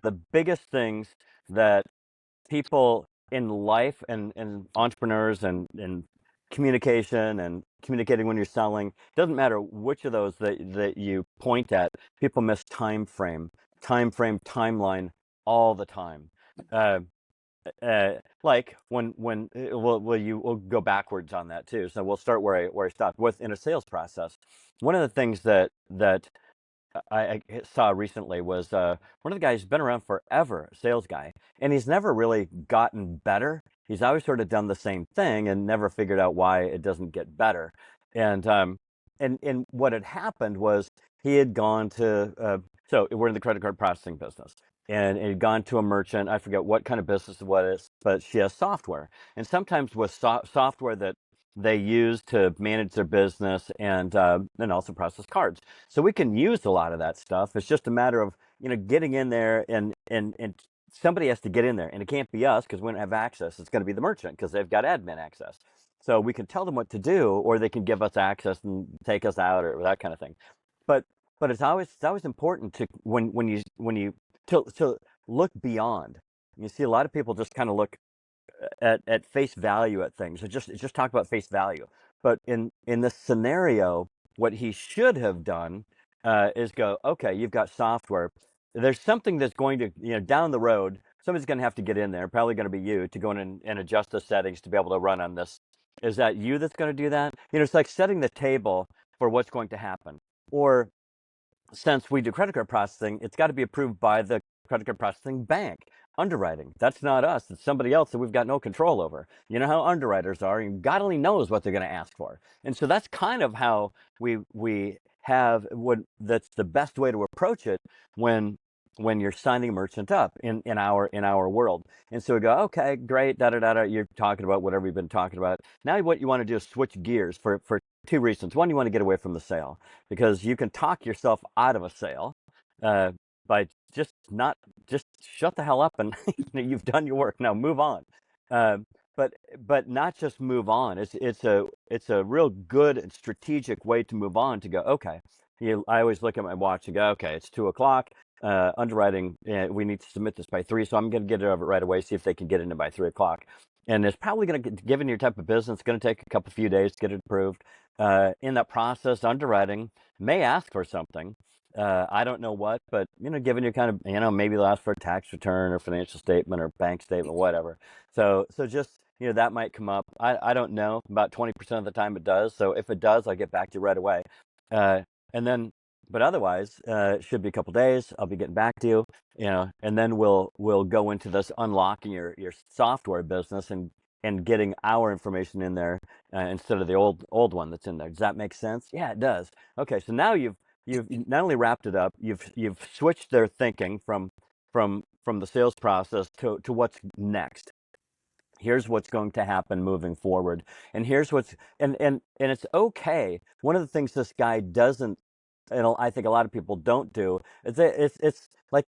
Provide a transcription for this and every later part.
the biggest things that people in life and entrepreneurs and communication and communicating when you're selling, doesn't matter which of those that you point at, people miss timeline all the time. Uh, like we'll go backwards on that too. So we'll start where I stopped with in a sales process. One of the things that I saw recently was one of the guys who's been around forever, a sales guy, and he's never really gotten better. He's always sort of done the same thing and never figured out why it doesn't get better. And and what had happened was he had gone to so we're in the credit card processing business. And he'd gone to a merchant. I forget what kind of business it was, but she has software. And sometimes with software that they use to manage their business and also process cards. So we can use a lot of that stuff. It's just a matter of getting in there and somebody has to get in there, and it can't be us because we don't have access. It's going to be the merchant because they've got admin access. So we can tell them what to do, or they can give us access and take us out or that kind of thing. But but it's always important to when you to look beyond. You see a lot of people just kind of look at face value at things. It just talk about face value. But in this scenario, what he should have done is go, okay, you've got software. There's something that's going to, down the road, somebody's going to have to get in there, probably going to be you, to go in and adjust the settings to be able to run on this. Is that you that's going to do that? It's like setting the table for what's going to happen. Or since we do credit card processing, it's got to be approved by the credit card processing bank. Underwriting, that's not us. It's somebody else that we've got no control over. You know how underwriters are, and God only knows what they're going to ask for. And so that's kind of how we have what that's the best way to approach it when you're signing a merchant up in our world. And so we go, okay, great, da da da da. You're talking about whatever you've been talking about. Now what you want to do is switch gears for two reasons. One, you want to get away from the sale because you can talk yourself out of a sale uh, by just shut the hell up and you've done your work. Now move on. Um, but not just move on. It's a real good and strategic way to move on to go. Okay, I always look at my watch and go, okay, it's 2 o'clock. Underwriting, we need to submit this by 3, so I'm going to get it over right away. See if they can get it in by 3 o'clock. And it's probably going to, given your type of business, it's going to take a few days to get it approved. In that process, underwriting may ask for something. I don't know what, but given your kind of, maybe they'll ask for a tax return or financial statement or bank statement, whatever. So just that might come up. I don't know. About 20% of the time it does. So if it does, I'll get back to you right away. And then, but otherwise, it should be a couple days. I'll be getting back to you. And then we'll go into this unlocking your software business and getting our information in there instead of the old one that's in there. Does that make sense? Yeah, it does. Okay, so now you've not only wrapped it up, you've switched their thinking from the sales process to what's next. Here's what's going to happen moving forward, and here's what's and it's okay. One of the things this guy doesn't, and I think a lot of people don't do, is that it's like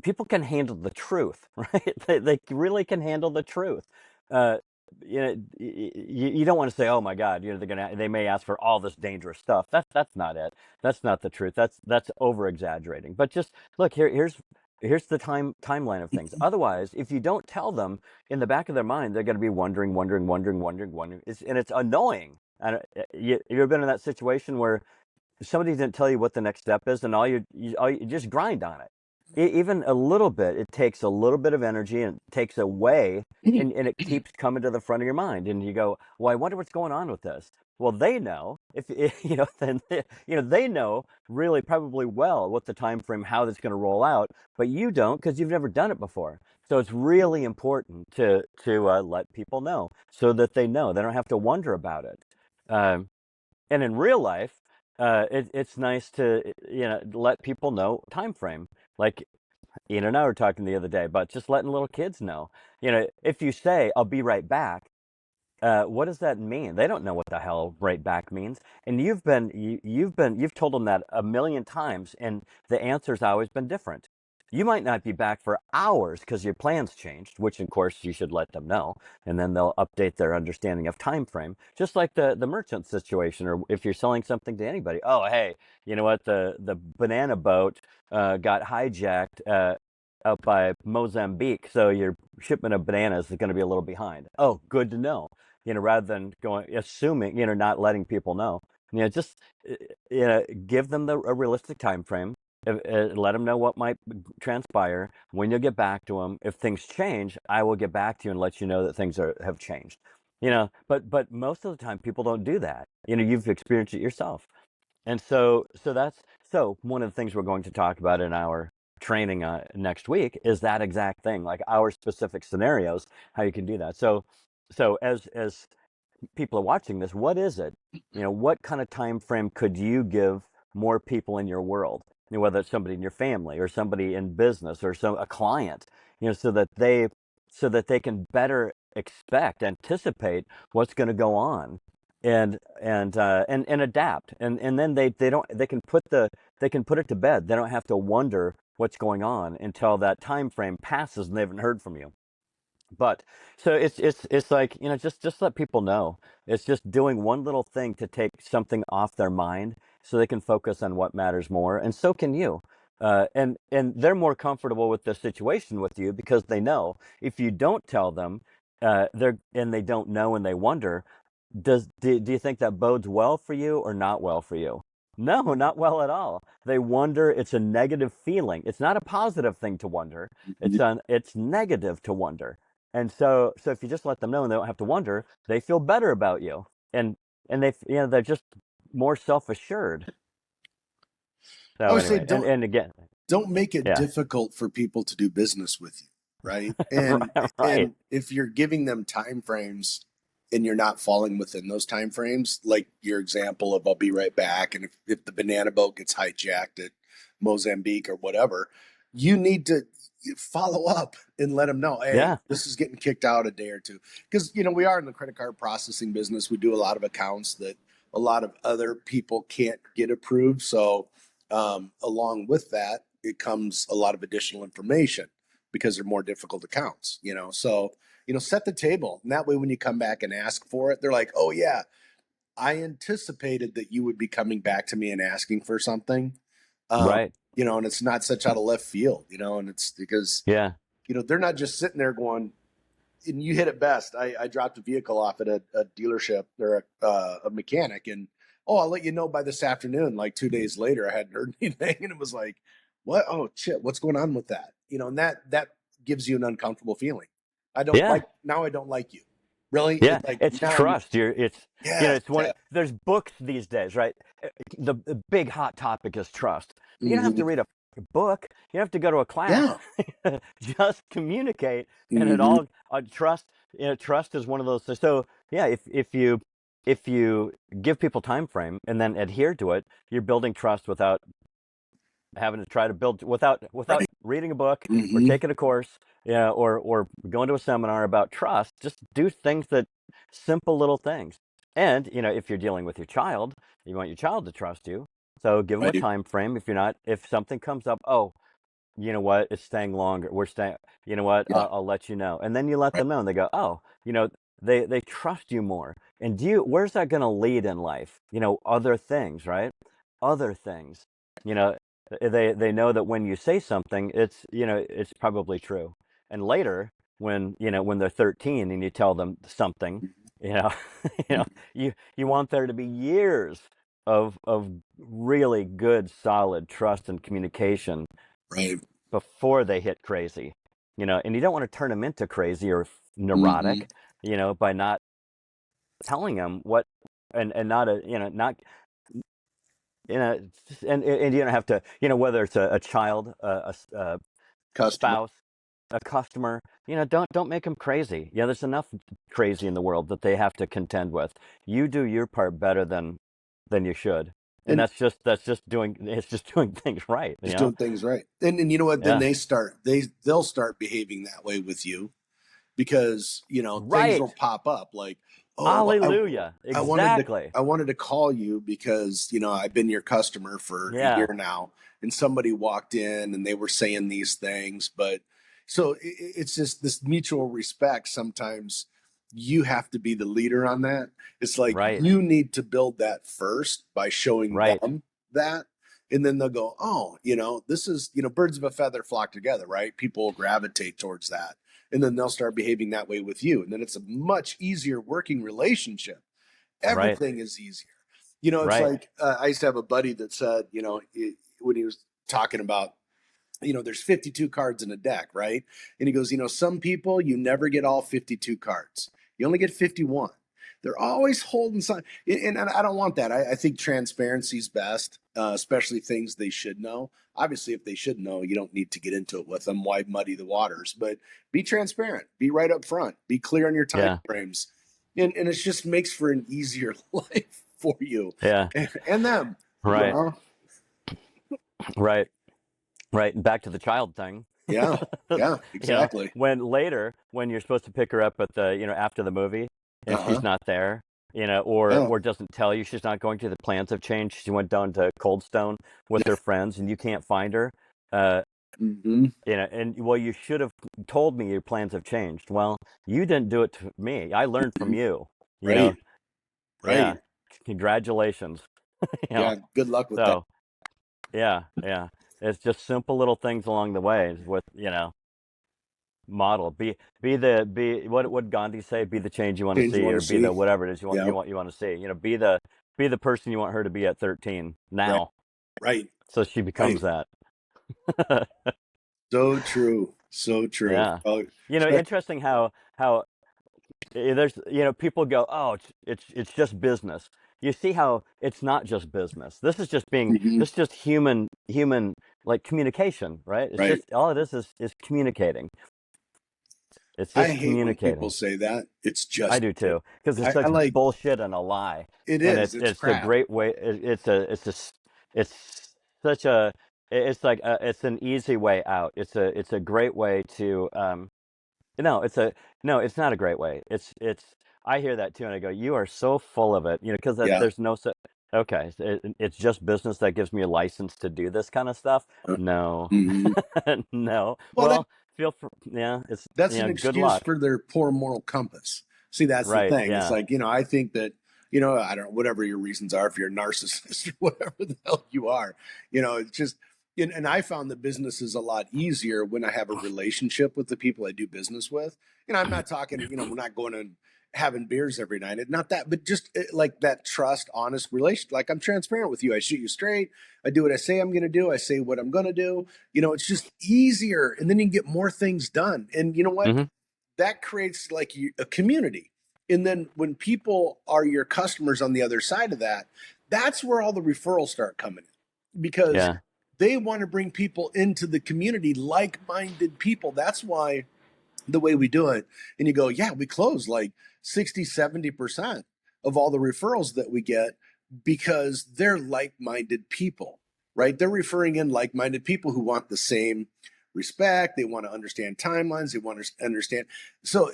people can handle the truth, right? They really can handle the truth. Uh, you don't want to say, "Oh my God," they may ask for all this dangerous stuff. That's not it. That's not the truth. That's over exaggerating. But just look here's the timeline of things. Otherwise, if you don't tell them, in the back of their mind, they're going to be wondering. And it's annoying. And you ever been in that situation where somebody didn't tell you what the next step is, and all you just grind on it. Even a little bit, it takes a little bit of energy and it takes away, and it keeps coming to the front of your mind. And you go, well, I wonder what's going on with this. Well, they know if then they know really probably well what the time frame, how that's going to roll out, but you don't because you've never done it before. So it's really important to let people know so that they know they don't have to wonder about it. Um, and in real life, it's nice to let people know time frame. Like Ian and I were talking the other day, but just letting little kids know. If you say I'll be right back, what does that mean? They don't know what the hell right back means. And you've told them that a million times, and the answer's always been different. You might not be back for hours because your plans changed, which of course you should let them know, and then they'll update their understanding of time frame. Just like the merchant situation, or if you're selling something to anybody. Oh, hey, you know what? The banana boat got hijacked out by Mozambique, so your shipment of bananas is going to be a little behind. Oh, good to know. Rather than going assuming, not letting people know. Just give them a realistic time frame. Let them know what might transpire. When you'll get back to them, if things change, I will get back to you and let you know that things have changed. But most of the time, people don't do that. You've experienced it yourself. And so one of the things we're going to talk about in our training next week is that exact thing, like our specific scenarios, how you can do that. So as people are watching this, what is it? What kind of time frame could you give more people in your world? Whether it's somebody in your family or somebody in business or a client, so that they can better anticipate what's going to go on and adapt. And then they can put it to bed. They don't have to wonder what's going on until that time frame passes and they haven't heard from you. But so it's like, just let people know. It's just doing one little thing to take something off their mind so they can focus on what matters more, and so can you. And they're more comfortable with the situation with you because they know if you don't tell them, they don't know and they wonder, do you think that bodes well for you or not well for you? No, not well at all. They wonder. It's a negative feeling. It's not a positive thing to wonder. It's negative to wonder. And so if you just let them know and they don't have to wonder, they feel better about you. And they're just more self-assured. I So would say anyway, and again, don't make it yeah. difficult for people to do business with you, right? And Right. and if you're giving them time frames and you're not falling within those time frames, like your example of I'll be right back, and if the banana boat gets hijacked at Mozambique or whatever, you need to follow up and let them know, hey, Yeah. this is getting kicked out a day or two. Because we are in the credit card processing business. We do a lot of accounts that a lot of other people can't get approved. So along with that, it comes a lot of additional information because they're more difficult accounts. So, set the table. And that way, when you come back and ask for it, they're like, oh, yeah, I anticipated that you would be coming back to me and asking for something. Um, Right. and it's not such out of left field, and it's because, Yeah. they're not just sitting there going, and you hit it best. I dropped a vehicle off at a dealership or a mechanic, and I'll let you know by this afternoon. Like 2 days later, I hadn't heard anything, and it was like, what? Oh shit, what's going on with that? And that gives you an uncomfortable feeling. I don't Yeah. like now. I don't like you. Really? Yeah, It's like it's now you. trust. Yes. It's one. There's books these days, right? The big hot topic is trust. But you don't have to Mm-hmm. read a book. You don't have to go to a class. Yeah. Just communicate, and it Mm-hmm. all trust. Trust is one of those things. So yeah, if you give people time frame and then adhere to it, you're building trust without having to try to build without Right. reading a book or Mm-hmm. taking a course, yeah, or going to a seminar about trust. Just do things that simple little things. And if you're dealing with your child, you want your child to trust you. So give them a Right. time frame. If something comes up, oh, you know what, it's staying longer. We're staying. You know what, Yeah. I'll let you know. And then you let Right. them know, and they go, oh, they trust you more. And where's that going to lead in life? Other things, right? Other things. You know, they know that when you say something, it's probably true. And later, when they're 13 and you tell them something, you know, you know, you want there to be years of really good, solid trust and communication Right. before they hit crazy. And you don't want to turn them into crazy or Mm-hmm. neurotic, by not telling them what and not not you know and you don't have to, whether it's a child, a Customer. spouse, a customer, don't make them crazy. There's enough crazy in the world that they have to contend with. You do your part better than you should. And And it's just doing things right, just doing things right. And you know what? Then Yeah. they'll start behaving that way with you because things will Right. pop up like, oh, well, Hallelujah. I wanted to Exactly. I wanted to call you because I've been your customer for a year Yeah. now, and somebody walked in and they were saying these things, but so it's just this mutual respect. Sometimes you have to be the leader on that. It's like Right. you need to build that first by showing Right. them that, And then they'll go, oh, this is, birds of a feather flock together, right? People will gravitate towards that. And then they'll start behaving that way with you. And then it's a much easier working relationship. Right. Everything is easier. It's Right. like I used to have a buddy that said, when he was talking about, there's 52 cards in a deck, right? And he goes, some people, you never get all 52 cards. You only get 51. They're always holding something. And I don't want that. I think transparency is best, especially things they should know. Obviously, if they should know, you don't need to get into it with them. Why muddy the waters? But be transparent. Be right up front. Be clear on your time Yeah. frames. And it just makes for an easier life for you Yeah. and them. Right. Right. Right. And back to the child thing. Yeah. Yeah. Exactly. When later, when you're supposed to pick her up at the, after the movie and Uh-huh. she's not there, or Yeah. or doesn't tell you she's not going to, the plans have changed. She went down to Cold Stone with her friends and you can't find her. Uh, Mm-hmm. and well, you should have told me your plans have changed. Well, you didn't do it to me. I learned from you, you know. Right. Yeah. Right. Congratulations. you know. Yeah. Good luck with that. So, yeah, yeah. It's just simple little things along the way with, model. Be what would Gandhi say? Be the change you want to Change you see, want or to be the see. whatever it is Yeah. you want to see. Be the person you want her to be at 13 Right. now, Right. so she Right. becomes that. So true. So true. Yeah. Oh, Interesting how there's people go, oh, it's just business. You see how it's not just business. hmm This is just human like communication, right? It's right. just all it is communicating. It's I just hate when people communicating. say that. It's I just do too, because it's I such like bullshit and a lie, it and is. it's It's it's a crap. great way. It's such a it's like it's an easy way out. It's a great way to no, no, it's not a great way. I hear that too, and I go, you are so full of it, because Yeah. there's no okay, so it's just business that gives me a license to do this kind of stuff. No, Mm-hmm. no. Well, Well, yeah, it's that's an good excuse luck. for their poor moral compass. See, that's the Right? thing. It's Yeah. like, I think that, I don't know, whatever your reasons are, if you're a narcissist or whatever the hell you are, it's just, and I found that business is a lot easier when I have a relationship with the people I do business with. I'm not talking, we're not going and having beers every night. Not that, but just like that trust, honest relation. Like I'm transparent with you. I shoot you straight. I do what I say I'm going to do. I say what I'm going to do. It's just easier. And then you can get more things done. And you know what? Hmm. That creates like a community. And then when people are your customers on the other side of that, that's where all the referrals start coming in because Yeah. they want to bring people into the community, like minded people. That's why the way we do it. And you go, yeah, we close like 60, 70% of all the referrals that we get because they're like minded people, right? They're referring in like minded people who want the same respect. They want to understand timelines. They want to understand. So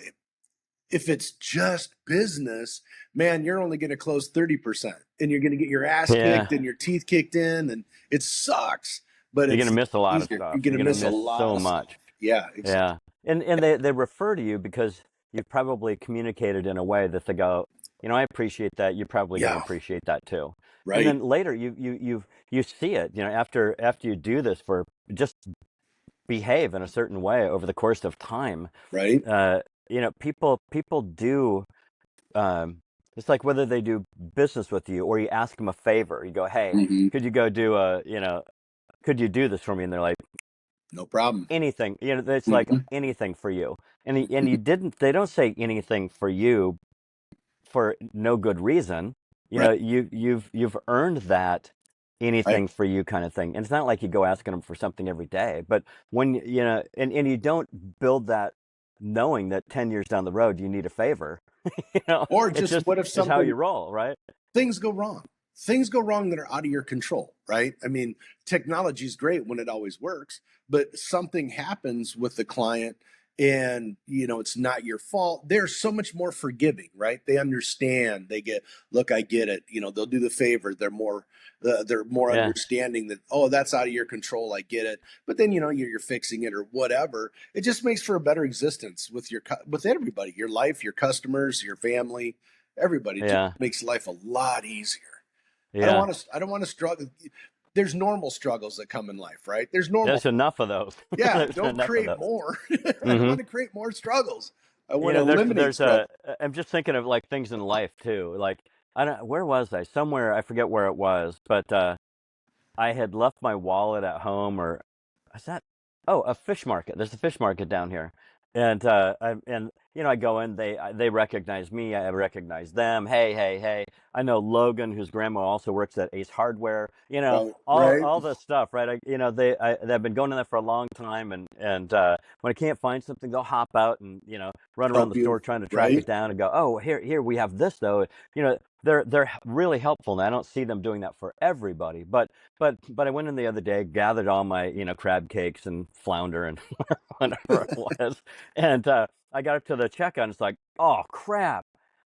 if it's just business, man, you're only going to close 30% and you're going to get your ass Yeah. kicked and your teeth kicked in. And it sucks, but You're gonna it's miss a lot of easier. You're stuff. going You're to gonna miss a miss lot so of stuff. much. Yeah, exactly. Yeah. And they refer to you because you've probably communicated in a way that they go, I appreciate that. You're probably gonna Yeah, appreciate that too. And right, then later you see it, after you do this for just behave in a certain way over the course of time. right. Uh, people do it's like whether they do business with you or you ask them a favor. You go, hey, hmm could you go do could you do this for me? And they're like, No problem. anything. It's like hmm anything for you. And you didn't. They don't say anything for you for no good reason. Right, You've earned that right. anything for you kind of thing. And it's not like you go asking them for something every day. But when and you don't build that knowing that 10 years down the road you need a favor. you know, Or it's just just what if it's how something you roll, right? things go wrong? Things go wrong that are out of your control, right? I mean, technology is great when it always works, but something happens with the client and it's not your fault. They're so much more forgiving, right? They understand. They get, look, I get it. They'll do the favor. They're more Yeah, understanding that, oh, that's out of your control. I get it. But then you're fixing it or whatever. It just makes for a better existence with everybody, your life, your customers, your family, everybody. It just yeah, makes life a lot easier. I don't yeah, want to. I don't want to struggle. there's normal struggles that come in life, right? There's normal There's things. enough of those. Yeah, There's don't enough of create those. more. I don't Hmm. want to create more struggles. I You want to know, eliminate there's struggles. I'm just thinking of like things in life too. Like I don't, where was I? Somewhere I forget where it was, but I had left my wallet at home, or is that? Oh, a fish market. There's a fish market down here, and you know, I go in. They recognize me. I recognize them. Hey, hey, hey. I know Logan, whose grandma also works at Ace Hardware. You know, Right, right. all this stuff, right? You know, they've been going in there for a long time, and when I can't find something, they'll hop out and you know run around Help the you, store trying to track right? it down and go, oh, here we have this though. You know, they're really helpful, and I don't see them doing that for everybody, but I went in the other day, gathered all my you know crab cakes and flounder and whatever it was, and I got up to the checkout, and it's like, oh crap!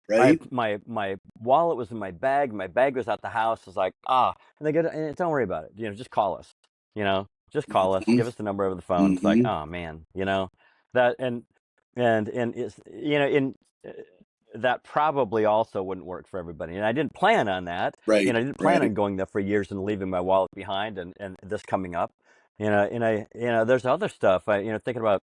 Right? My wallet was in my bag. My bag was at the house. It's like and they go, don't worry about it. You know, just call us. You know, just call us. Hmm. Give us the number over the phone. It's like, Hmm. oh man, you know, that and it's you know in that probably also wouldn't work for everybody. And I didn't plan on that. You Right, know, I didn't plan right. on going there for years and leaving my wallet behind and this coming up. You know, and you know, there's other stuff. You know, thinking about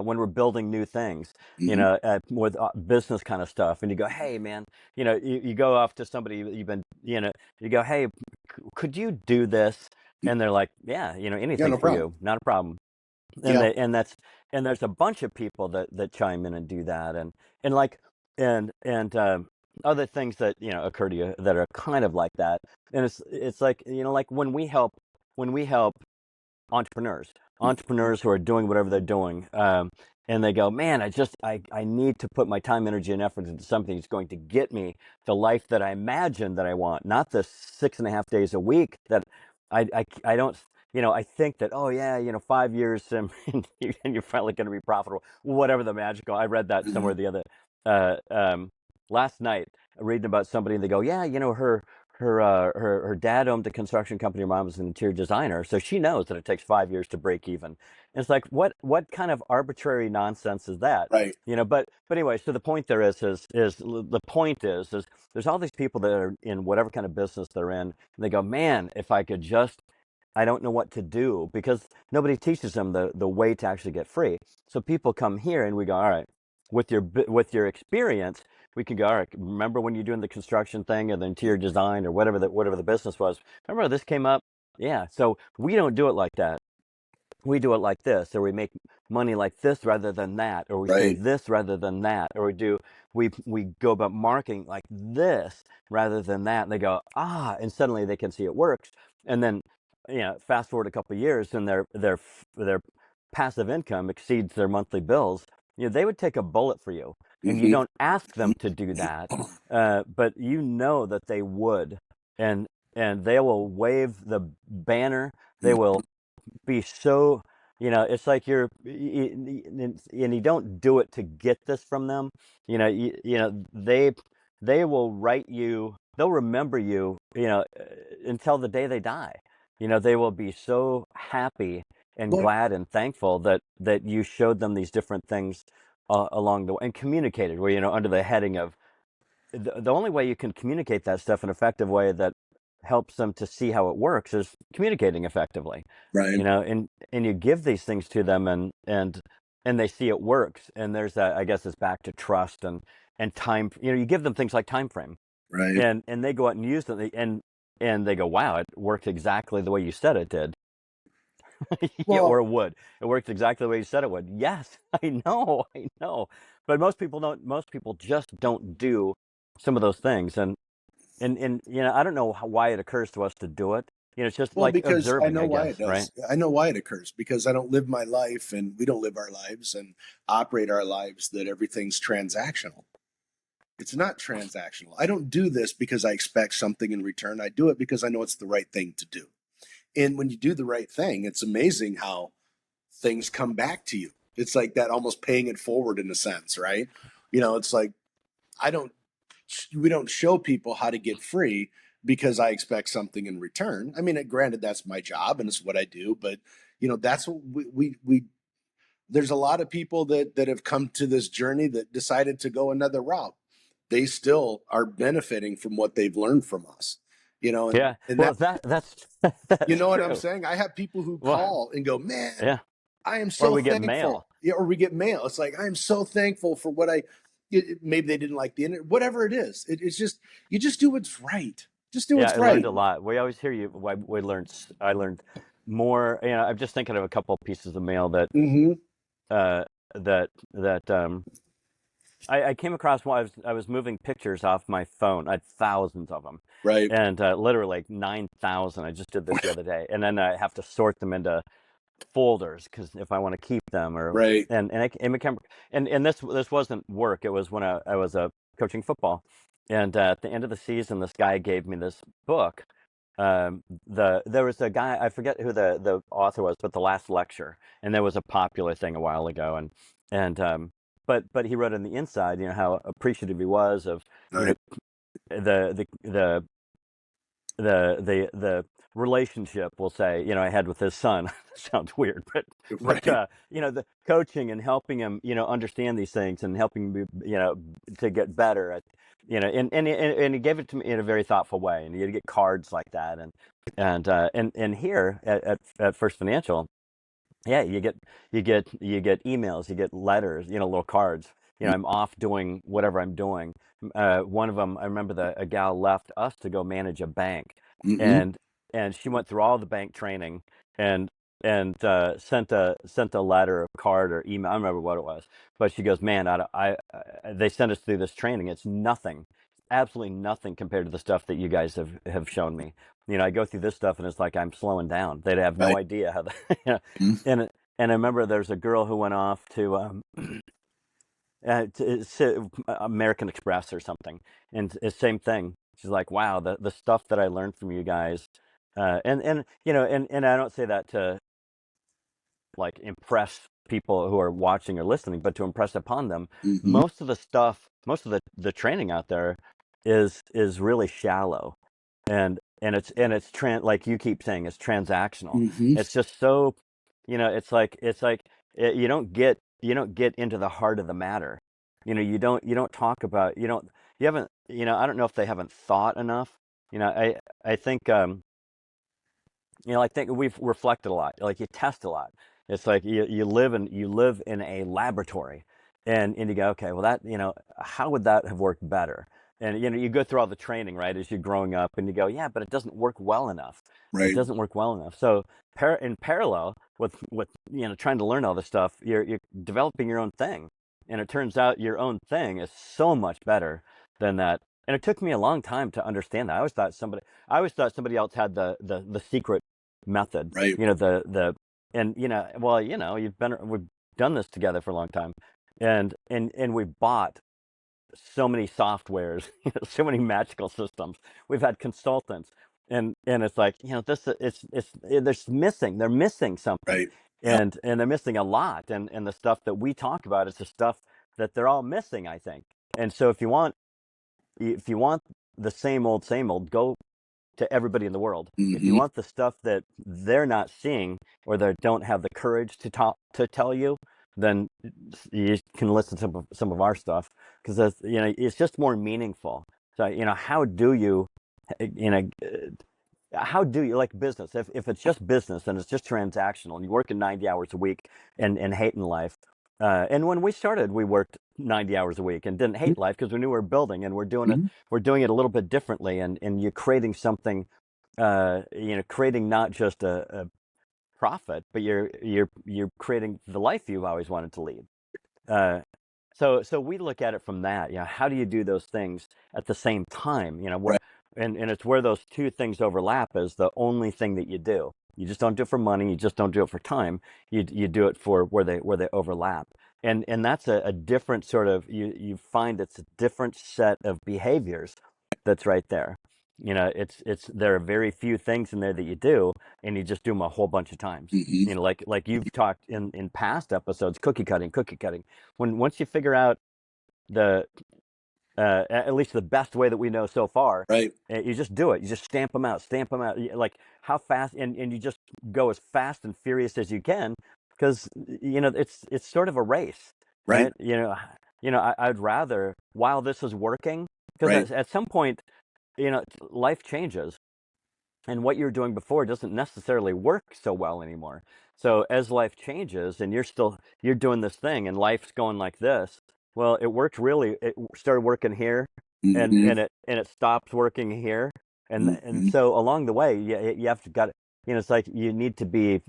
when we're building new things, you Hmm. know, with business kind of stuff, and you go, hey, man, you know, you go off to somebody you've been, you know, you go, hey, could you do this? And they're like, yeah, you know, Yeah, anything no for problem. you, not a problem. And Yeah. they and there's a bunch of people that chime in and do that, and like and other things that you know occur to you that are kind of like that. And it's like you know like when we help entrepreneurs who are doing whatever they're doing, and they go, man, I need to put my time, energy, and effort into something that's going to get me the life that I imagine that I want, not the 6.5 days a week that I don't. You know, I think that, oh yeah, you know, 5 years and you're finally going to be profitable, whatever the magical. I read that Hmm. somewhere the other uh, um, last night, reading about somebody, and they go, yeah, you know, her dad owned a construction company. Her mom was an interior designer, so she knows that it takes 5 years to break even. And it's like, what kind of arbitrary nonsense is that? Right, You know, but anyway, so the point there is the point is there's all these people that are in whatever kind of business they're in, and they go, man, if I could just I don't know what to do because nobody teaches them the way to actually get free. So people come here and we go, all right, with your experience, we can go, all right, remember when you're doing the construction thing or the interior design or whatever the business was? Remember how this came up? Yeah. So we don't do it like that. We do it like this, or we make money like this rather than that, or we say right. this rather than that, or we go about marketing like this rather than that. And they go, and suddenly they can see it works. And then, you know, fast forward a couple of years, and their passive income exceeds their monthly bills. You know, they would take a bullet for you, and you Hmm. don't ask them to do that, but you know that they would, and they will wave the banner. They will be so you know it's like and you don't do it to get this from them. You know you know they will write you, they'll remember you, you know, until the day they die. You know, they will be so happy and Well, glad and thankful that you showed them these different things along the way and communicated where you know under the heading of the only way you can communicate that stuff in an effective way that helps them to see how it works is communicating effectively. You right, know, and you give these things to them and they see it works, and there's that, I guess it's back to trust and time. You know, you give them things like time frame, right. and they go out and use them, and they go, wow, it worked exactly the way you said it did. Yeah, or Well, it would. It worked exactly the way you said it would. Yes, I know. But most people don't. Most people just don't do some of those things, and you know, I don't know why it occurs to us to do it. You know, it's just well, like because I observing, know I why guess, it right? does. I know why it occurs because I don't live my life and we don't live our lives and operate our lives that everything's transactional. It's not transactional. I don't do this because I expect something in return. I do it because I know it's the right thing to do. And when you do the right thing, it's amazing how things come back to you. It's like that almost paying it forward in a sense, right? It's like I don't we don't show people how to get free because I expect something in return. I mean, granted, that's my job and it's what I do, but that's what we there's a lot of people that have come to this journey that decided to go another route. They still are benefiting from what they've learned from us. Yeah. and Well, that, that's you that's know what I'm true. saying? I have people who Well, call and go, man, yeah. I am Or so we get thankful. mail. Yeah, or we get mail. It's like, I am so thankful for what maybe they didn't like the internet, whatever it is. It's just, you just do what's right. Just do Yeah, what's I learned right. a lot. We always hear you. We learned. I learned more. I'm just thinking of a couple pieces of mail that Mm-hmm. uh, that I came across while I was moving pictures off my phone. I had thousands of them, Right. and literally like 9,000. I just did this the other day, and then I have to sort them into folders because if I want to keep them or Right. and, become, and this wasn't work. It was when I was coaching football, and at the end of the season, this guy gave me this book. There was a guy, I forget who the author was, but the last lecture, and there was a popular thing a while ago, and but he wrote on the inside, how appreciative he was of you know Right. the the relationship, we'll say, I had with his son. Sounds weird, but Right. the coaching and helping him, understand these things and helping me, to get better at, and he gave it to me in a very thoughtful way, and you get cards like that, and here at First Financial, yeah, you get emails, you get letters, little cards. I'm off doing whatever I'm doing. One of them, I remember a gal left us to go manage a bank, Mm-hmm. and she went through all the bank training and sent a letter, a card, or email. I don't remember what it was, but she goes, "Man, they sent us through this training. It's nothing, absolutely nothing compared to the stuff that you guys have shown me. I go through this stuff and it's like I'm slowing down. They'd have no Right. idea how." Mm-hmm. And I remember there's a girl who went off to American Express or something, and it's same thing. She's like, "Wow, the stuff that I learned from you guys," and I don't say that to like impress people who are watching or listening, but to impress upon them. Mm-hmm. Most of the stuff, most of the training out there is really shallow, and like you keep saying, it's transactional. Mm-hmm. It's just so, it's like you don't get into the heart of the matter. You don't talk about you haven't I don't know if they haven't thought enough. I think I think we've reflected a lot. Like you test a lot. It's like you live in a laboratory, and you go, okay, well how would that have worked better? And you go through all the training, right, as you're growing up, and you go, yeah, but it doesn't work well enough. It Right. doesn't work well enough. So in parallel with trying to learn all this stuff, you're developing your own thing, and it turns out your own thing is so much better than that. And it took me a long time to understand that. I always thought somebody else had the secret method. Right. And well, we've done this together for a long time, and we've bought so many softwares, so many magical systems. We've had consultants, and it's like they're missing something, Right. Yep. and they're missing a lot, and the stuff that we talk about is the stuff that they're all missing, I think. And so if you want the same old, go to everybody in the world. If you Mm-hmm. want the stuff that they're not seeing or they don't have the courage to tell you, then you can listen to some of our stuff because it's just more meaningful. So you know how do you like business? If it's just business and it's just transactional and you're working 90 hours a week and hating life. And when we started, we worked 90 hours a week and didn't hate life because we knew we were building and Mm-hmm. we're doing it a little bit differently. And you're creating something, creating not just a profit, but you're creating the life you've always wanted to lead. Uh, so we look at it from that. How do you do those things at the same time? Where Right. and it's where those two things overlap is the only thing that you do. You just don't do it for money. You just don't do it for time. You do it for where they overlap. And that's a different sort of you find it's a different set of behaviors that's right there. It's there are very few things in there that you do, and you just do them a whole bunch of times. Mm-hmm. Like you've talked in past episodes, cookie cutting. Once you figure out the at least the best way that we know so far, Right. you just do it. You just stamp them out. Like how fast, and you just go as fast and furious as you can, because it's sort of a race, Right. right? I'd rather while this is working, because Right. at some point, life changes. and what you're doing before doesn't necessarily work so well anymore. So as life changes and you're doing this thing and life's going like this, well, it started working here, Mm-hmm. and it stops working here, and Mm-hmm. so along the way you have to got it's like you need to be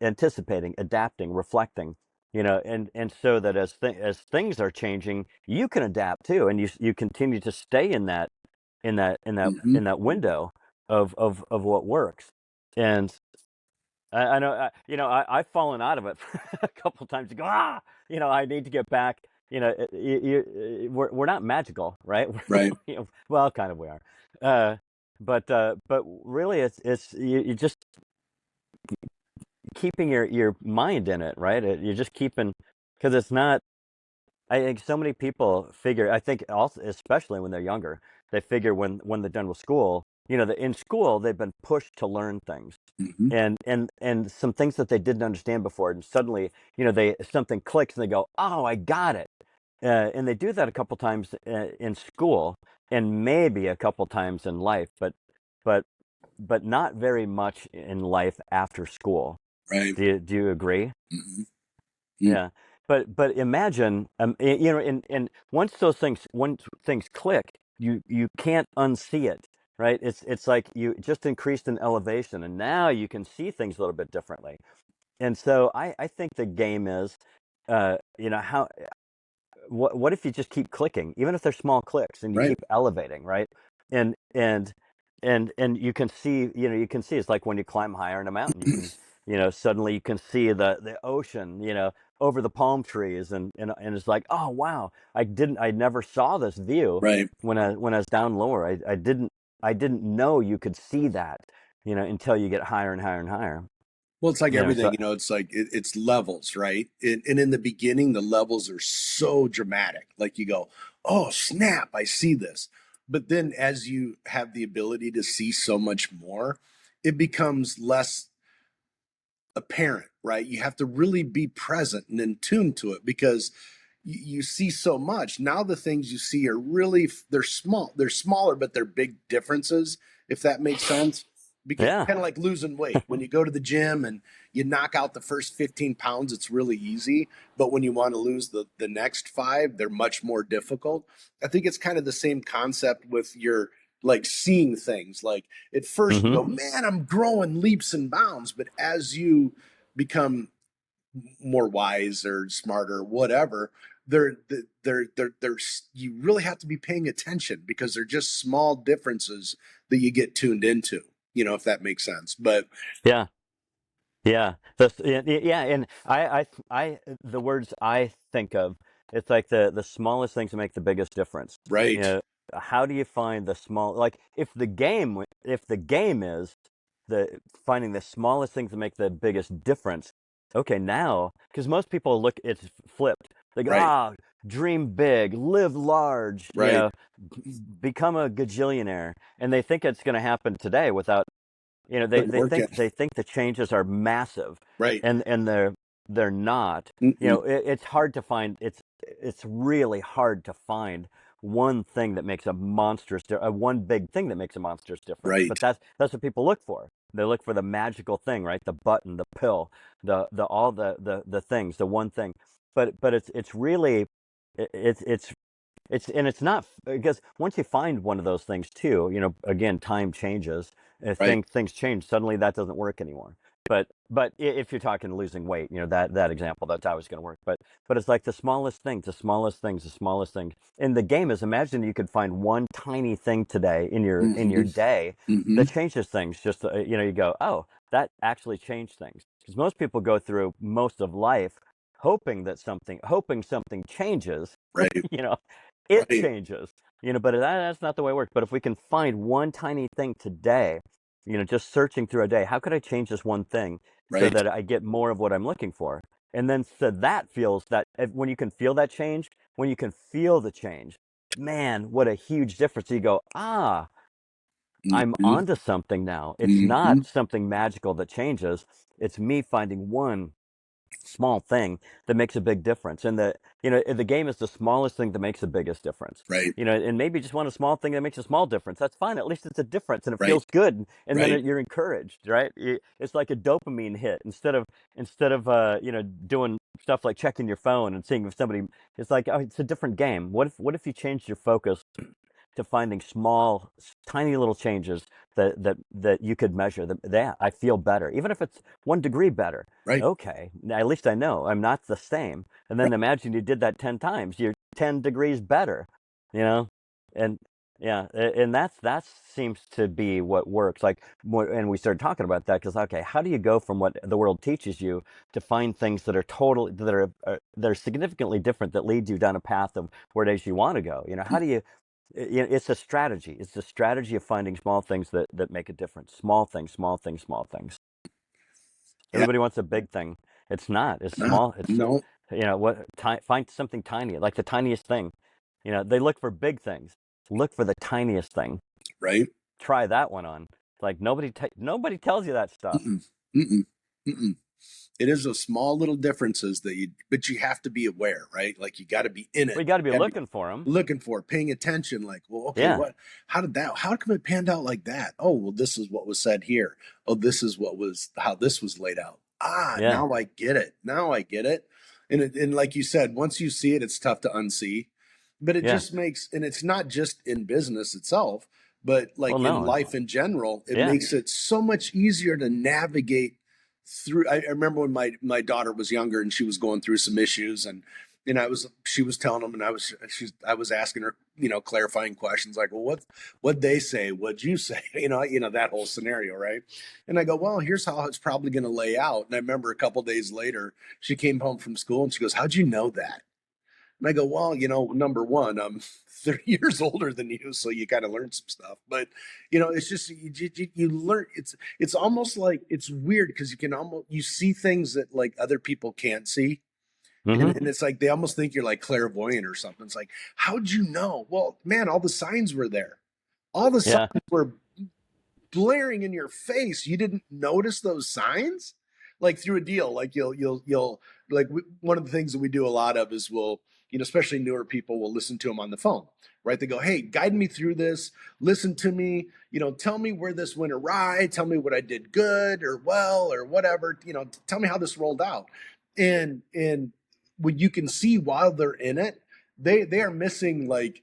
anticipating, adapting, reflecting, and so that as things are changing, you can adapt too, and you continue to stay in Mm-hmm. that window of what works. And I know, I've fallen out of it a couple times. You go, I need to get back. We're not magical, right? Right. Well, kind of we are, uh, but really, it's you just keeping your mind in it, right? You're just keeping, because it's not. I think so many people figure. I think also, especially when they're younger, they figure when they're done with school, that in school they've been pushed to learn things, Mm-hmm. and some things that they didn't understand before, and suddenly, they something clicks and they go, "Oh, I got it," and they do that a couple times in school, and maybe a couple times in life, but but not very much in life after school. Right. Do you agree? Mm-hmm. Yeah, but imagine, and once things click, you can't unsee it, right? It's like you just increased in elevation, and now you can see things a little bit differently. And so I think the game is, how what if you just keep clicking, even if they're small clicks, and you Right. keep elevating, right? And and and you can see it's like when you climb higher in a mountain, you can, suddenly you can see the ocean, over the palm trees, and it's like, oh wow, I never saw this view Right. when I was down lower. I didn't know you could see that, until you get higher and higher and higher. Well, it's like everything, So it's like it's levels, right? And in the beginning, the levels are so dramatic. Like you go, oh, snap, I see this. But then as you have the ability to see so much more, it becomes less apparent, right? You have to really be present and in tune to it because you see so much. Now the things you see are really, they're small. They're smaller, but they're big differences, if that makes sense. Because yeah. kind of like losing weight. When you go to the gym and you knock out the first 15 pounds, it's really easy. But when you want to lose the next five, they're much more difficult. I think it's kind of the same concept with your like seeing things. Like at first you Hmm. go, man, I'm growing leaps and bounds. But as you become more wise or smarter, whatever, they're you really have to be paying attention because they're just small differences that you get tuned into, if that makes sense. But Yeah. Yeah, yeah, and the words I think of, it's like the smallest things that make the biggest difference. You right, know, how do you find the small, like if the game is the finding the smallest things that make the biggest difference. Okay, now, because most people look, it's flipped. They go, right, dream big, live large, right, become a gajillionaire, and they think it's going to happen today without, they put they work in, think they think the changes are massive, right, and they're not. mm-mm, It's hard to find. It's really hard to find one thing that makes a one big thing that makes a monstrous difference. right, But that's what people look for. They look for the magical thing, right? The button, the pill, the all the things, the one thing. But it's really, it's not, because once you find one of those things too, again, time changes. If right, things change, suddenly that doesn't work anymore. But if you're talking losing weight, that example, that's how it's going to work. But it's like the smallest things, the smallest things, the smallest things. And the game is, imagine you could find one tiny thing today in your mm-hmm, day mm-hmm, that changes things. Just you go, oh, that actually changed things. Because most people go through most of life hoping something changes. right, you know it right, changes, but that's not the way it works. But if we can find one tiny thing today, just searching through a day, how could I change this one thing so right, that I get more of what I'm looking for? And then, so that feels that, when you can feel that change, when you can feel the change, man, what a huge difference. You go, I'm mm-hmm, onto something now. It's mm-hmm, not something magical that changes. It's me finding one small thing that makes a big difference. And the game is the smallest thing that makes the biggest difference. Right. And maybe just want a small thing that makes a small difference. That's fine. At least it's a difference and it Right. feels good. And then Right. you're encouraged, right? It's like a dopamine hit instead of doing stuff like checking your phone and seeing if somebody. It's like, oh, it's a different game. What if you changed your focus to finding small, tiny little changes that you could measure. That I feel better, even if it's 1 degree better. Right. Okay, at least I know I'm not the same. And Right. then imagine you did that 10 times. You're 10 degrees better, you know, and yeah, and that seems to be what works. Like, and we started talking about that because okay, how do you go from what the world teaches you to find things that are totally that are significantly different that lead you down a path of where it is you want to go? How do you it's a strategy. It's the strategy of finding small things that make a difference. Small things, small things, small things. Yeah. Everybody wants a big thing. It's not. It's No. small. It's No. find something tiny, like the tiniest thing. They look for big things. Look for the tiniest thing. Right. Try that one on. Like nobody tells you that stuff. Mm-mm. Mm-mm. Mm-mm. It is those small little differences but you have to be aware, right? Like you got to be in We it. got to be You got to be looking for them. looking for, paying attention. Like, well, okay, Yeah, how come it panned out like that? Oh, well, this is what was said here. Oh, this is how this was laid out. Ah, yeah, now I get it. Now I get it. And like you said, once you see it, it's tough to unsee. But it yeah. just makes, and it's not just in business itself, but Well, like in no. life in general, it Yeah, makes it so much easier to navigate through. I remember when my daughter was younger and she was going through some issues, and she was telling them, and I was asking her, clarifying questions like, well, what they say, what'd you say, that whole scenario, right? And I go, well, here's how it's probably going to lay out. And I remember a couple days later, she came home from school and she goes, how'd you know that? And I go, well, number one, I'm 30 years older than you, so you kind of learn some stuff. But it's just you learn. It's almost like it's weird because you see things that like other people can't see, and, mm-hmm. and it's like they almost think you're like clairvoyant or something. It's like, how'd you know? Well, man, all the signs were there. All the signs Yeah, were blaring in your face. You didn't notice those signs, like through a deal. Like you'll like one of the things that we do a lot of is especially newer people will listen to them on the phone, right? They go, hey, guide me through this, listen to me, tell me where this went awry, tell me what I did good or well or whatever, tell me how this rolled out. And when you can see while they're in it, they are missing like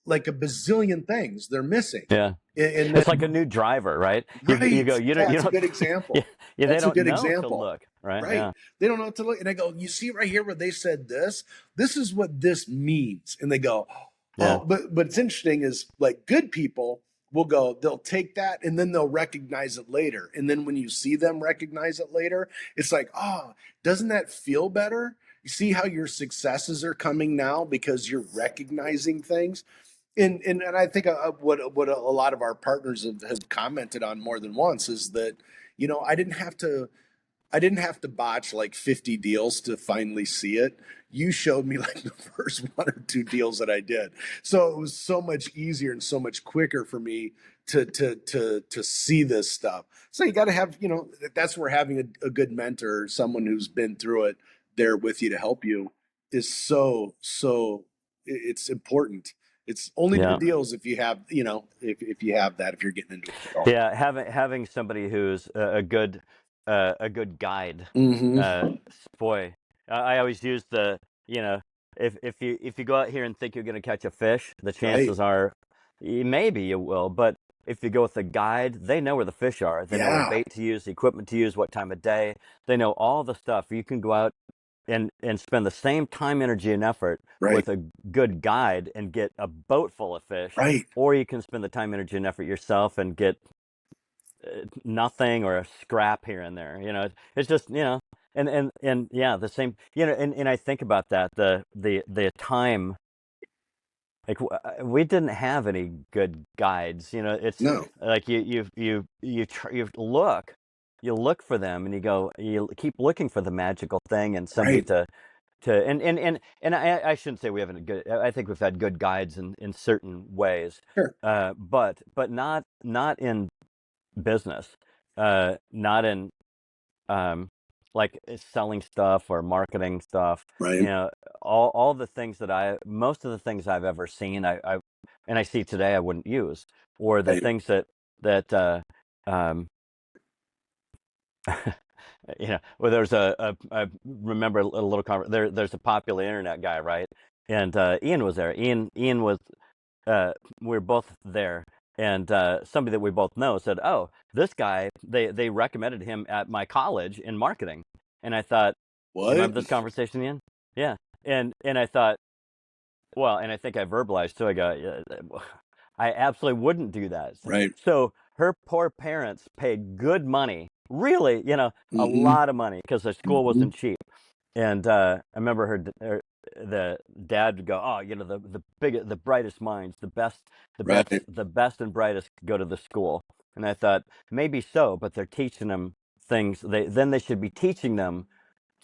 a bazillion things they're missing. yeah. And It's then like a new driver, right? You right. go, Yeah, you it's a don't, good yeah, example. yeah, they That's a don't good know to example. look, right? Right. Yeah, They don't know what to look. And I go, you see right here where they said this? This is what this means. And they go, yeah, oh, but it's interesting is like good people will go, they'll take that and then they'll recognize it later. And then when you see them recognize it later, it's like, oh, doesn't that feel better? You see how your successes are coming now because you're recognizing things? And I think what a lot of our partners have commented on more than once is that I didn't have to botch like 50 deals to finally see it. You showed me like the first one or two deals that I did, so it was so much easier and so much quicker for me to see this stuff. So you got to have that's where having a good mentor, someone who's been through it, there with you to help you, is so it's important. It's only yeah, good deals if you have if you have that, if you're getting into it. So. yeah. Having somebody who's a good guide. Mm-hmm. Uh, boy, I always use you know, if you go out here and think you're going to catch a fish, the Right. chances are maybe you will, but if you go with a guide, they know where the fish are. They know what Yeah. bait to use, the equipment to use, what time of day. They know all the stuff. You can go out and spend the same time, energy, and effort Right. with a good guide and get a boat full of fish, Right. or you can spend the time, energy, and effort yourself and get nothing or a scrap here and there. It's just and yeah, the same. And I think about that the time. Like we didn't have any good guides. It's No. like you look for them and you keep looking for the magical thing and somebody Right. to and I shouldn't say we haven't good. I think we've had good guides in certain ways, Sure. but not in business, not in um like selling stuff or marketing stuff, you Right. know, all the things that most of the things I've ever seen, and I see today I wouldn't use, or the Right. things that um, well, there's I remember a little there's a popular internet guy, right? And Ian was there. Ian was uh, we were both there, and somebody that we both know said, "Oh, this guy, they recommended him at my college in marketing." And I thought, "You What? remember this conversation, Ian?" Yeah, and I thought, well, and I think I verbalized too. I go, "Yeah, I absolutely wouldn't do that." Right. So her poor parents paid good money, really, a Hmm. lot of money because the school Hmm. wasn't cheap. And I remember the dad would go, "Oh, the brightest minds, Right. the best and brightest go to the school." And I thought maybe so, but they're teaching them things. They should be teaching them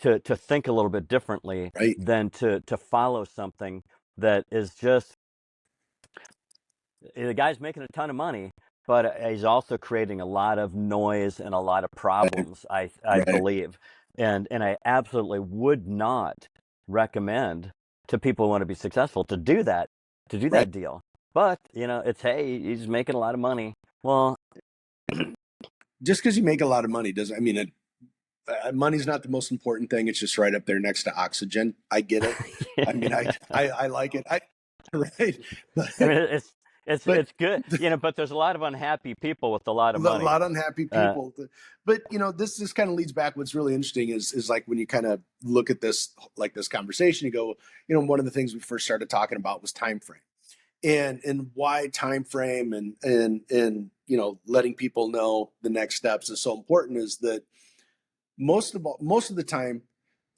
to think a little bit differently Right. than to follow something that is just the guy's making a ton of money, but he's also creating a lot of noise and a lot of Right. problems, I Right. believe. And I absolutely would not recommend to people who want to be successful to do Right. that deal. But, it's, hey, he's making a lot of money. Well, Just because you make a lot of money doesn't, I mean, money's not the most important thing. It's just right up there next to oxygen. I get it. I mean, I like it. Right. But, I mean, it's but it's good, but there's a lot of unhappy people with a lot a of money. lot of unhappy Uh, people. But this kind of leads back. What's really interesting is like when you kind of look at this, like this conversation, you go, one of the things we first started talking about was time frame, and why time frame and letting people know the next steps is so important. Is that most of the time,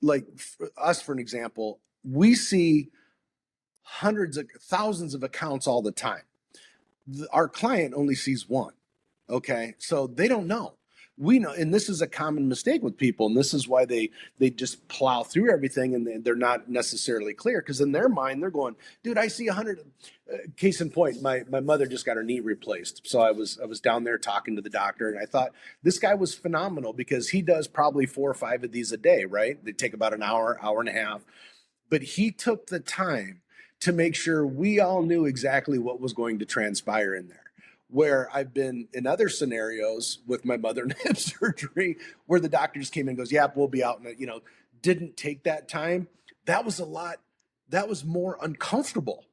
like for us, for an example, we see hundreds of thousands of accounts all the time. Our client only sees one. Okay, so they don't know. We know, and this is a common mistake with people, and this is why they just plow through everything, and they're not necessarily clear because in their mind they're going, "Dude, I see 100." Case in point, my mother just got her knee replaced, so I was down there talking to the doctor, and I thought this guy was phenomenal because he does probably 4 or 5 of these a day, right? They take about an hour, hour and a half, but he took the time to make sure we all knew exactly what was going to transpire in there. Where I've been in other scenarios with my mother and hip surgery, where the doctor just came in and goes, "Yep, we'll be out," and didn't take that time. That was a lot. That was more uncomfortable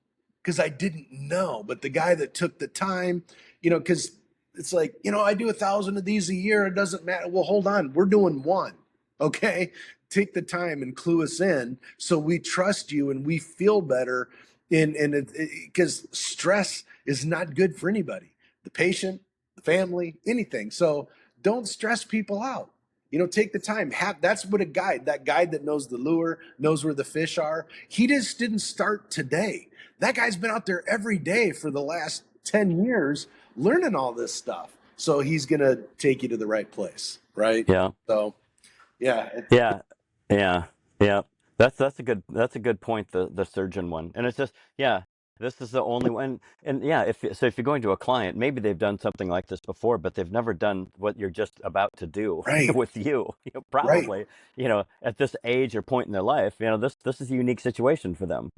because I didn't know. But the guy that took the time, because it's like, I do 1,000 of these a year. It doesn't matter. Well, hold on, we're doing one. Okay, take the time and clue us in so we trust you and we feel better. And because stress is not good for anybody, the patient, the family, anything. So don't stress people out. Take the time. That's what that guide that knows the lure, knows where the fish are. He just didn't start today. That guy's been out there every day for the last 10 years learning all this stuff. So he's gonna take you to the right place, right? yeah. So yeah, Yeah, yeah, yeah. That's a good point. The surgeon one, and it's just yeah. This is the only one, and yeah. If you're going to a client, maybe they've done something like this before, but they've never done what you're just about to do right, with you. right, Probably, at this age or point in their life, this is a unique situation for them.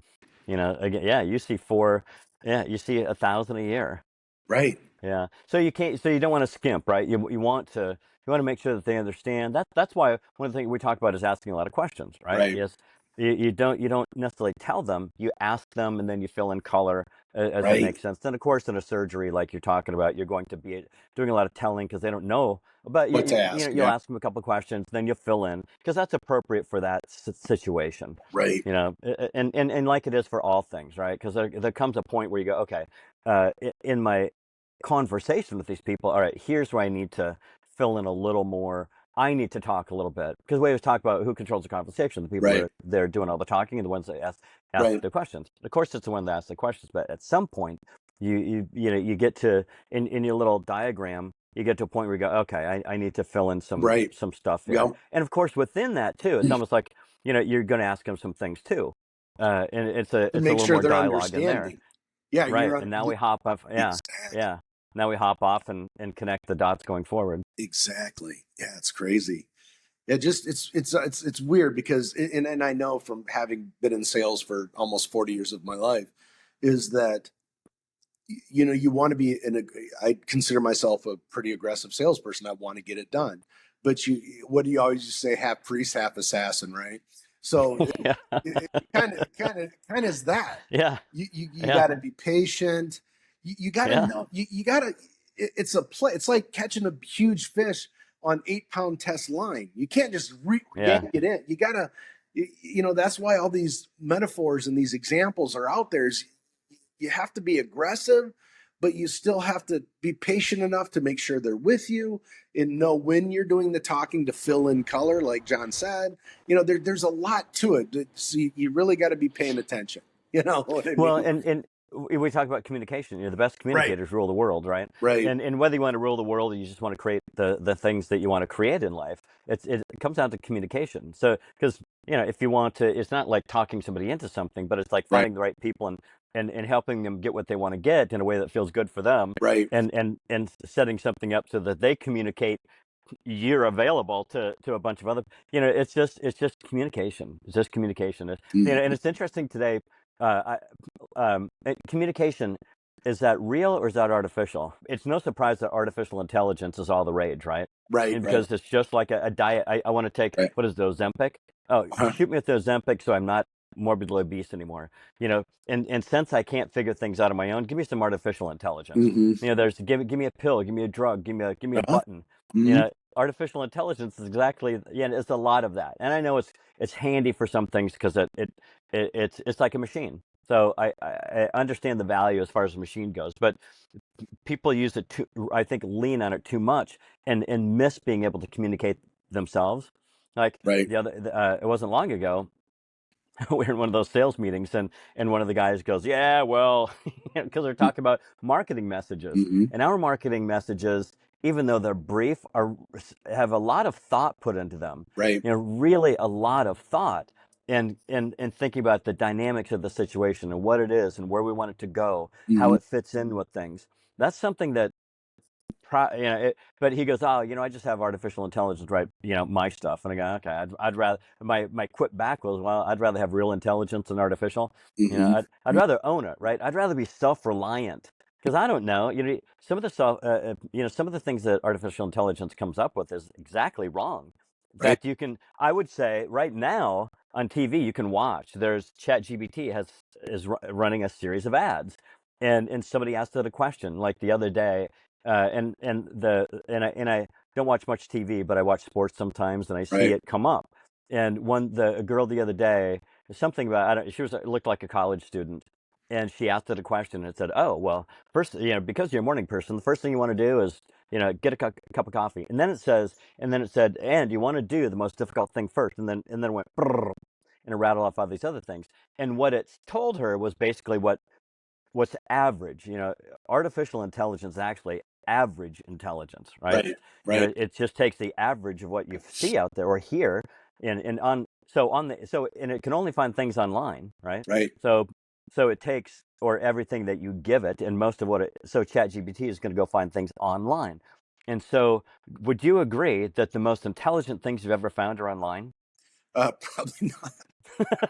Again, yeah. You see 1,000 a year. right, Yeah. So you can't. So you don't want to skimp, right? You want to make sure that they understand. That's why one of the things we talk about is asking a lot of questions, right? right, Yes. You don't necessarily tell them. You ask them, and then you fill in color as it right. makes sense. Then, of course, in a surgery like you're talking about, you're going to be doing a lot of telling because they don't know. But What to ask? you'll Yeah, ask them a couple of questions, then you fill in because that's appropriate for that situation. right, And like it is for all things, right? Because there comes a point where you go, okay, in my conversation with these people, all right, here's where I need to fill in a little more. I need to talk a little bit because we always talk about who controls the conversation. The people that right, are they're doing all the talking and the ones that ask right, the questions. Of course, it's the one that asks the questions, but at some point, you get to in your little diagram, you get to a point where you go, okay, I need to fill in right. some stuff here. Yep. And of course, within that too, it's almost like you're going to ask them some things too, and To it's a make little sure more they're dialogue in there. understanding. Yeah, Right, you're on and now we hop off. Yeah, exactly, yeah. Now we hop off and connect the dots going forward. exactly. Yeah, it's crazy. Yeah, just it's weird because and I know from having been in sales for almost 40 years of my life is that you want to be in a I consider myself a pretty aggressive salesperson. I want to get it done. But what do you always say, half priest, half assassin, right? So Yeah. it kind of is that. Yeah. You Yeah. got to be patient. You got to Yeah. know you got to it's a play. It's like catching a huge fish on 8 pound test line. You can't just Yeah. yank it in. You got to that's why all these metaphors and these examples are out there. Is you have to be aggressive, but you still have to be patient enough to make sure they're with you and know when you're doing the talking to fill in color, like John said. There's a lot to it. So you really got to be paying attention. You know what I Well, mean? and we talk about communication. The best Right, communicators rule the world, right? right, And whether you want to rule the world or you just want to create the things that you want to create in life, it comes down to communication. So because if you want to, it's not like talking somebody into something, but it's like right, finding the right people and helping them get what they want to get in a way that feels good for them, right. and setting something up so that they communicate you're available to a bunch of other. It's just communication. It's just communication. And Mhm. it's interesting today. Communication, is that real or is that artificial? It's no surprise that artificial intelligence is all the rage, right? Right, And right, because it's just like a diet. I want to take, right. what is the Ozempic? Oh, Uh-huh. shoot me with the Ozempic so I'm not morbidly obese anymore. And since I can't figure things out on my own, give me some artificial intelligence. Hmm. There's give me a pill, give me a drug, give me a Uh-huh. button. You Hmm. know, artificial intelligence is exactly, yeah, it's a lot of that. And I know it's handy for some things because it's like a machine. So I understand the value as far as the machine goes, but people use it too, I think, lean on it too much and miss being able to communicate themselves. Like Right. it wasn't long ago, we were in one of those sales meetings, and one of the guys goes, yeah, well, because they're talking about marketing messages, Hmm. and our marketing messages, even though they're brief, have a lot of thought put into them. Right. Really a lot of thought, and thinking about the dynamics of the situation and what it is and where we want it to go, how Hmm. it fits in with things. That's something that but he goes, oh, I just have artificial intelligence write, my stuff. And I go, okay, I'd rather, my quip back was, well, I'd rather have real intelligence than artificial. Hmm. I'd rather own it, right? I'd rather be self-reliant because I don't know, some of the stuff, some of the things that artificial intelligence comes up with is exactly wrong. In Right. fact, I would say right now on TV, you can watch, there's ChatGPT running a series of ads. And somebody asked it a question like the other day, and I don't watch much TV, but I watch sports sometimes, and I see Right. it come up. And a girl the other day, something about, I don't, she looked like a college student, and she asked it a question and it said, "Oh, well, first, because you're a morning person, the first thing you want to do is get a cup of coffee." And then it said, "And you want to do the most difficult thing first." And then it went brrr, and it rattled off all these other things. And what it told her was basically what's average. Artificial intelligence is actually average intelligence, right? Right. Right. It just takes the average of what you see out there or hear, and on so on the so and it can only find things online, right? Right. So it takes, or everything that you give it, and most of so ChatGPT is going to go find things online. And so, would you agree that the most intelligent things you've ever found are online? Probably not.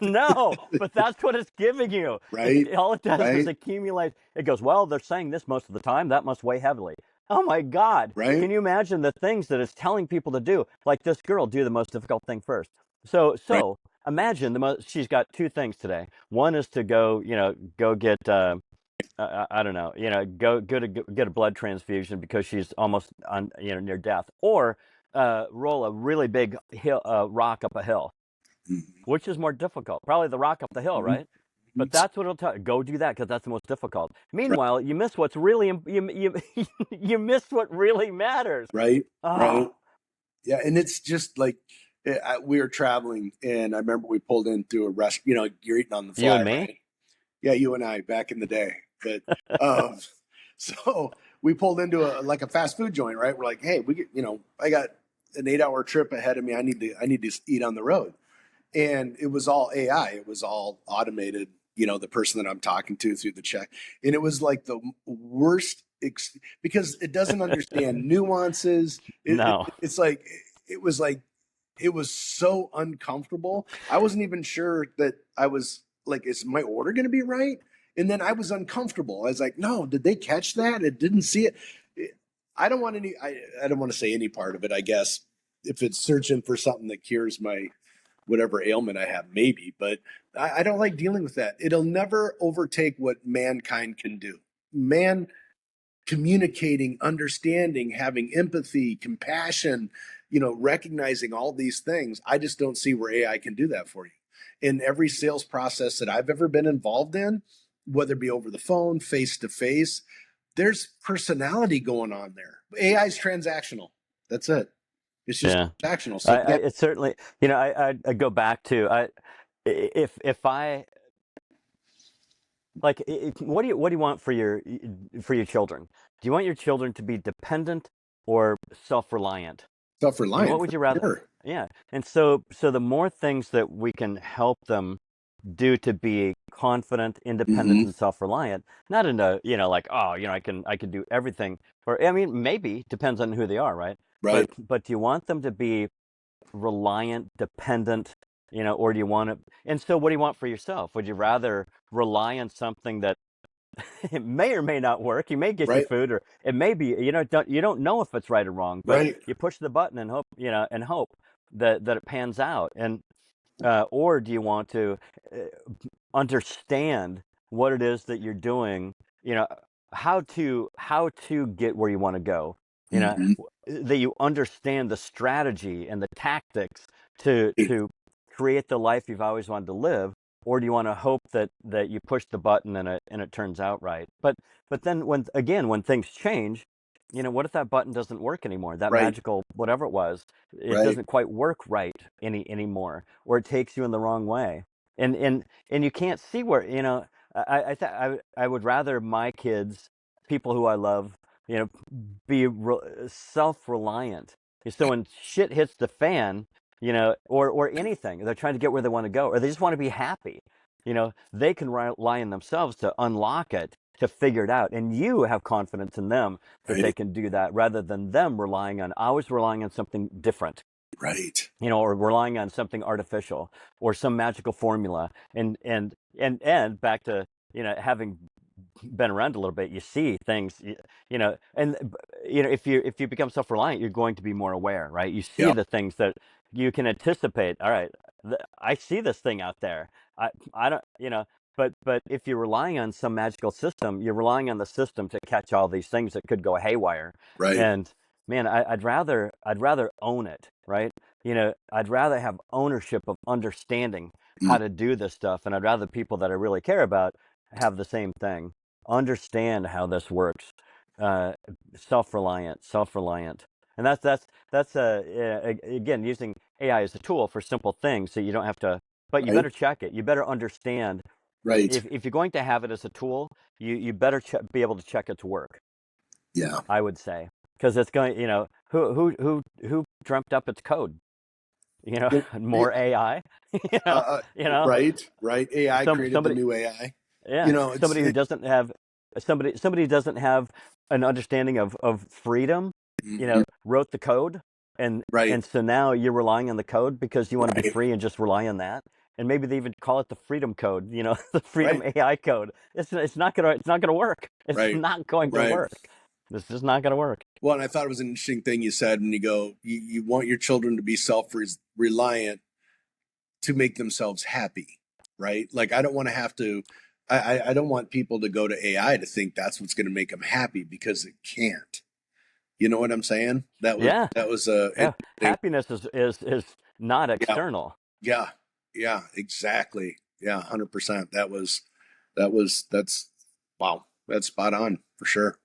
No, but that's what it's giving you. Right. All it does is Right. accumulate. It goes, well, they're saying this most of the time. That must weigh heavily. Oh my God. Right. Can you imagine the things that it's telling people to do? Like this girl, do the most difficult thing first. So, Right. so imagine she's got two things today. One is to go get, I don't know, go to get a blood transfusion because she's almost on, near death, or roll a really big rock up a hill. Hmm. Which is more difficult? Probably the rock up the hill, Hmm. right? But that's what it'll tell you. Go do that because that's the most difficult. Right. Meanwhile, you miss what's really you miss what really matters. Right. Right. Ah, Yeah, and it's just like we were traveling, and I remember we pulled into a rest. You're eating on the you fly, and me. right? Yeah, you and I back in the day. But um, so we pulled into a fast food joint, right? We're like, hey, I got an 8 hour trip ahead of me. I need to eat on the road, and it was all AI. It was all automated. The person that I'm talking to through the check, and it was like the worst because it doesn't understand nuances. No. It's like it was like it was so uncomfortable. I wasn't even sure that I was like, is my order going to be right? And then I was uncomfortable. I was like, no, did they catch that? It didn't see it. I don't want any, I don't want to say any part of it, I guess. If it's searching for something that cures my whatever ailment I have, maybe, but I don't like dealing with that. It'll never overtake what mankind can do. Man communicating, understanding, having empathy, compassion, recognizing all these things. I just don't see where AI can do that for you. In every sales process that I've ever been involved in, whether it be over the phone, face to face, there's personality going on there. AI is transactional. That's it. It's just Yeah. transactional. So I it certainly, I go back to, if I like, what do you want for your children? Do you want your children to be dependent or self-reliant? What self-reliant would for you rather? sure. Yeah. And so the more things that we can help them do to be confident, independent, Mm-hmm. and self-reliant, not in a, like, oh, I can do everything. Or, I mean, maybe depends on who they are, right? But Right. but do you want them to be reliant, dependent, or do you want to? And so, what do you want for yourself? Would you rather rely on something that it may or may not work? You may get your Right. food, or it may be, you don't know if it's right or wrong, but Right. you push the button and hope that it pans out. And or do you want to uh, understand what it is that you're doing, you know, how to get where you want to go, Mm-hmm. that you understand the strategy and the tactics to create the life you've always wanted to live, or do you want to hope that you push the button and it turns out right? But then when things change, what if that button doesn't work anymore? That Right. magical whatever it was, it Right. doesn't quite work right anymore, or it takes you in the wrong way, and you can't see where, I would rather my kids, people who I love, you know be self-reliant. So when shit hits the fan, or anything, they're trying to get where they want to go, or they just want to be happy. They can rely on themselves to unlock it, to figure it out, and you have confidence in them that they Right. can do that, rather than them always relying on something different, Right. or relying on something artificial or some magical formula. And back to, having been around a little bit, you see things, and if you become self-reliant, you're going to be more aware, right? You see Yeah. the things that you can anticipate. All right, I see this thing out there. I don't, but if you're relying on some magical system, you're relying on the system to catch all these things that could go haywire. Right. And man, I'd rather own it, right? I'd rather have ownership of understanding Mm. how to do this stuff, and I'd rather people that I really care about have the same thing, understand how this works, uh, self-reliant. And again, using AI as a tool for simple things, so you don't have to, but you Right. better check it. You better understand, Right. if you're going to have it as a tool, you better be able to check it to work, Yeah. I would say, because it's going, who dreamt up its code? Yeah. More AI, you Uh, know, uh, you know, right. Right. AI created the somebody, new AI. yeah, It's somebody who doesn't have an understanding of freedom, mhm. wrote the code, and Right. and so now you're relying on the code because you want to be Right. free and just rely on that. And maybe they even call it the freedom code, the freedom Right. AI code. It's not gonna work. It's Right. not going to Right. work. It's just not gonna work. Well, and I thought it was an interesting thing you said when you go, you want your children to be self-reliant to make themselves happy, right? Like I don't want to have to. I don't want people to go to AI to think that's what's going to make them happy because it can't. You know what I'm saying? Yeah, That was yeah. interesting. Happiness is not Yeah, external. yeah, yeah, exactly. Yeah, 100%. That's wow. That's spot on for sure.